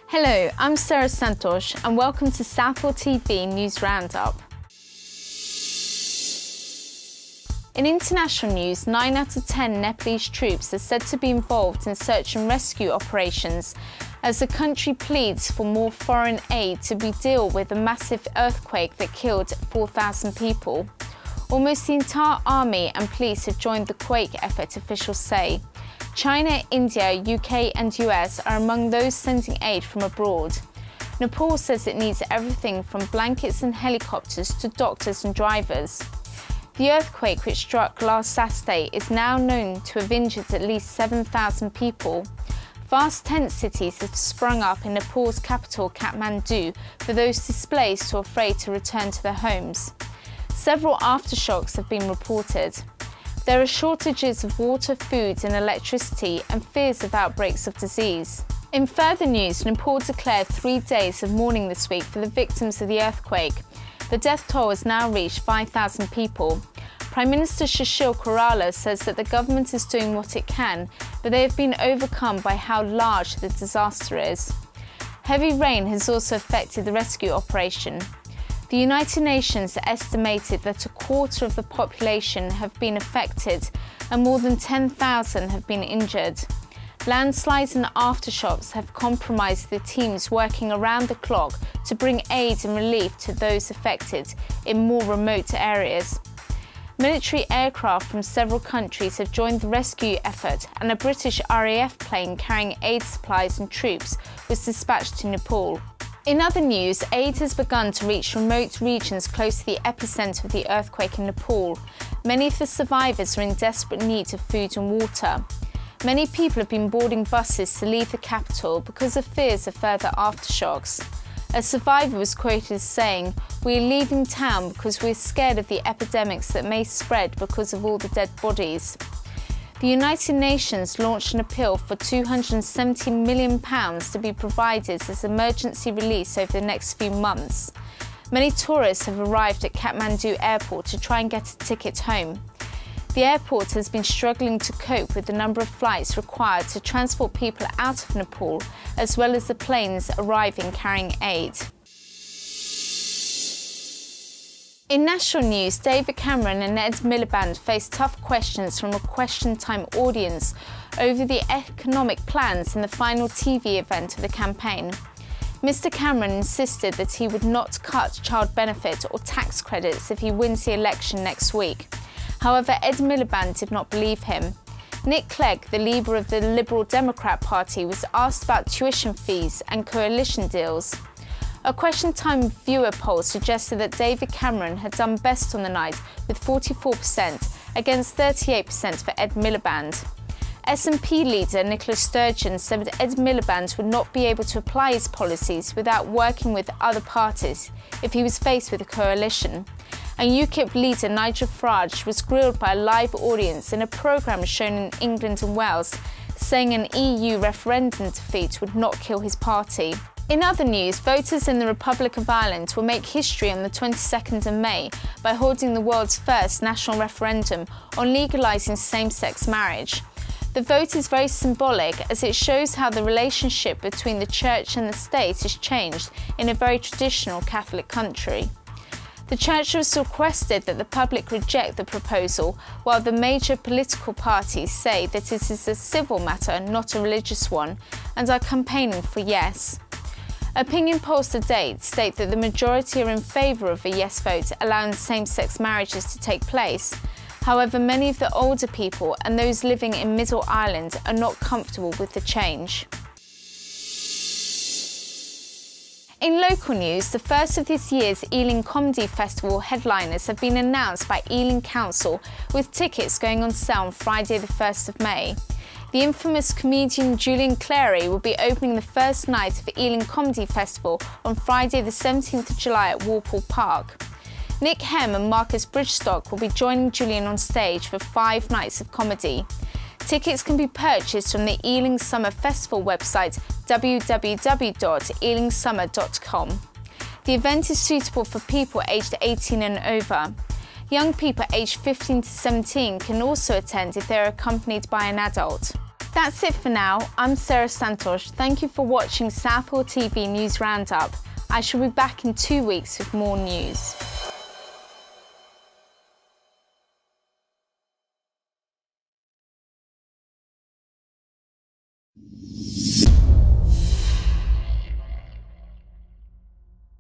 Hello, I'm Sara Santosh and welcome to Southall TV News Roundup. In international news, 9 out of 10 Nepalese troops are said to be involved in search and rescue operations as the country pleads for more foreign aid to deal with the massive earthquake that killed 4,000 people. Almost the entire army and police have joined the quake effort, officials say. China, India, UK and US are among those sending aid from abroad. Nepal says it needs everything from blankets and helicopters to doctors and drivers. The earthquake, which struck last Saturday, is now known to have injured at least 7,000 people. Vast tent cities have sprung up in Nepal's capital, Kathmandu, for those displaced or afraid to return to their homes. Several aftershocks have been reported. There are shortages of water, food and electricity and fears of outbreaks of disease. In further news, Nepal declared 3 days of mourning this week for the victims of the earthquake. The death toll has now reached 5,000 people. Prime Minister Sushil Koirala says that the government is doing what it can, but they have been overcome by how large the disaster is. Heavy rain has also affected the rescue operation. The United Nations estimated that a quarter of the population have been affected and more than 10,000 have been injured. Landslides and aftershocks have compromised the teams working around the clock to bring aid and relief to those affected in more remote areas. Military aircraft from several countries have joined the rescue effort, and a British RAF plane carrying aid supplies and troops was dispatched to Nepal. In other news, aid has begun to reach remote regions close to the epicentre of the earthquake in Nepal. Many of the survivors are in desperate need of food and water. Many people have been boarding buses to leave the capital because of fears of further aftershocks. A survivor was quoted as saying, "We are leaving town because we're scared of the epidemics that may spread because of all the dead bodies." The United Nations launched an appeal for £270 million to be provided as emergency release over the next few months. Many tourists have arrived at Kathmandu airport to try and get a ticket home. The airport has been struggling to cope with the number of flights required to transport people out of Nepal, as well as the planes arriving carrying aid. In national news, David Cameron and Ed Miliband faced tough questions from a Question Time audience over the economic plans in the final TV event of the campaign. Mr Cameron insisted that he would not cut child benefit or tax credits if he wins the election next week. However, Ed Miliband did not believe him. Nick Clegg, the leader of the Liberal Democrat Party, was asked about tuition fees and coalition deals. A Question Time viewer poll suggested that David Cameron had done best on the night with 44% against 38% for Ed Miliband. SNP leader Nicola Sturgeon said that Ed Miliband would not be able to apply his policies without working with other parties if he was faced with a coalition. And UKIP leader Nigel Farage was grilled by a live audience in a programme shown in England and Wales, saying an EU referendum defeat would not kill his party. In other news, voters in the Republic of Ireland will make history on the 22nd of May by holding the world's first national referendum on legalising same-sex marriage. The vote is very symbolic as it shows how the relationship between the Church and the state has changed in a very traditional Catholic country. The Church has requested that the public reject the proposal, while the major political parties say that it is a civil matter, not a religious one, and are campaigning for yes. Opinion polls to date state that the majority are in favour of a yes vote allowing same-sex marriages to take place. However, many of the older people and those living in Middle Ireland are not comfortable with the change. In local news, the first of this year's Ealing Comedy Festival headliners have been announced by Ealing Council, with tickets going on sale on Friday the 1st of May. The infamous comedian Julian Clary will be opening the first night of the Ealing Comedy Festival on Friday the 17th of July at Walpole Park. Nick Hem and Marcus Bridgestock will be joining Julian on stage for 5 nights of comedy. Tickets can be purchased from the Ealing Summer Festival website www.ealingsummer.com. The event is suitable for people aged 18 and over. Young people aged 15 to 17 can also attend if they are accompanied by an adult. That's it for now. I'm Sara Santosh. Thank you for watching Southall TV News Roundup. I shall be back in 2 weeks with more news.